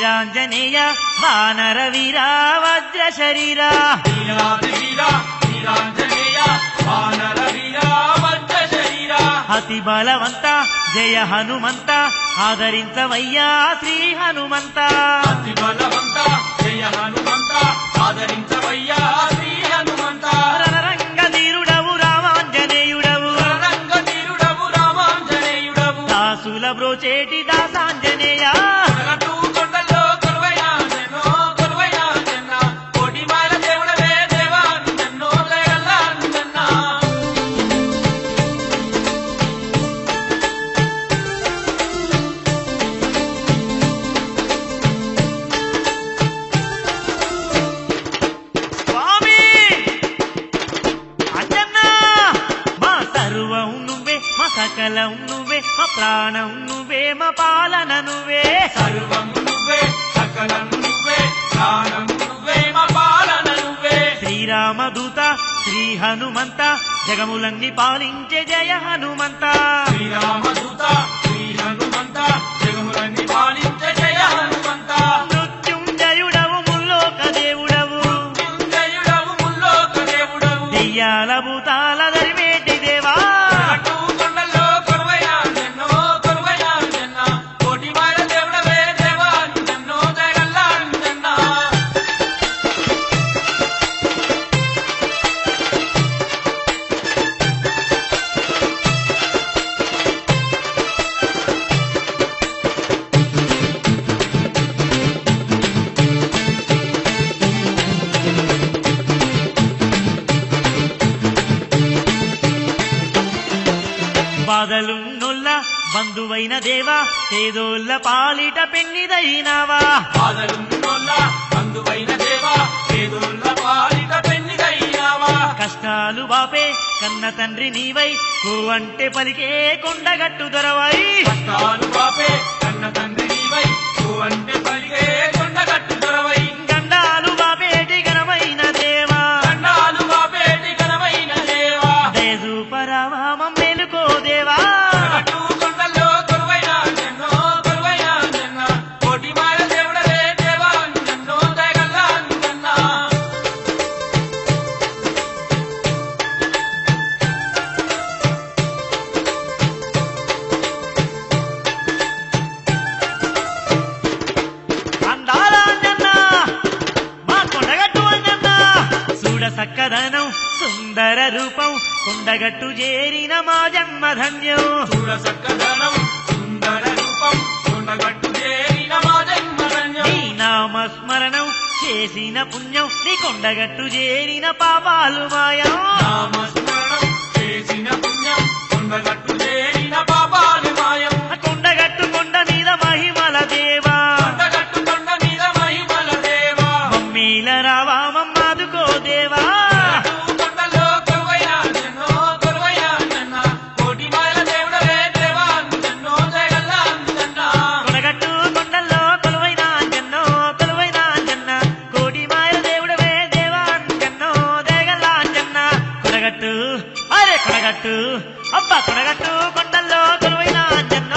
వీరాంజనేయ వానర వీరా వజ్ర శరీరా అతి బలవంత జయ హనుమంత ఆదరించవయ్యా శ్రీ హనుమంత అతి బలవంత జయ హనుమంత ఆదరించవయ్యా శ్రీ హనుమంత రణరంగధీరుడవు రామాంజనేయుడవు దాసుల బ్రోచేటి దాసాంజనేయ సకలం నువ్వే మా ప్రాణం నువ్వే మా పాలన నువ్వే సర్వం నువ్వే సకలం నువ్వే ప్రాణం నువ్వే మా పాలన నువ్వే శ్రీరామదూత శ్రీ హనుమంత జగములన్నీ పాలించే జయ హనుమంత శ్రీరామదూత శ్రీ హనుమంత జగములన్నీ పాలించే జయ హనుమంత మృత్యుంజయుడవు ముల్లోక దేవుడవు దెయ్యాల భూతాల దరివేటి దేవా బాధలున్నొల్ల బంధువైన దేవా పేదోళ్ళ పాలిట పెన్నిదైనావా బాధలున్నొల్ల బంధువైన దేవా పేదోళ్ళ పాలిట పెన్నిదైనావా కష్టాలు బాపే కన్న తండ్రి నీవై అంటే పలికే కొండగట్టు దొరవై కష్టాలు బాపే కన్న తండ్రి నీవై అంటే పలికే కొండగట్టు దొరవై గండాలు బాపేటి ఘనమైన దేవా దయచూపరావా మమ్మేలుకో దేవా సక్కదనం సుందర రూపం కొండగట్టు చేరిన మా జన్మధన్యం చూడ సక్కదనం సుందర రూపం కొండగట్టు చేరిన మా జన్మధన్యం నీ నామస్మరణం చేసిన పుణ్యం నీ కొండగట్టు చేరిన పాపాలు మాయం నామస్మరణం చేసిన పుణ్యం కొండగట్టు చేరిన పాపాలు మాయం కొండగట్టు కొండ మీద మహిమల దేవా మమ్మీల రావా మమ్మాదుకో దేవా అబ్బా కొడగట్టు కొండల్లో కొలువైన అంజన్న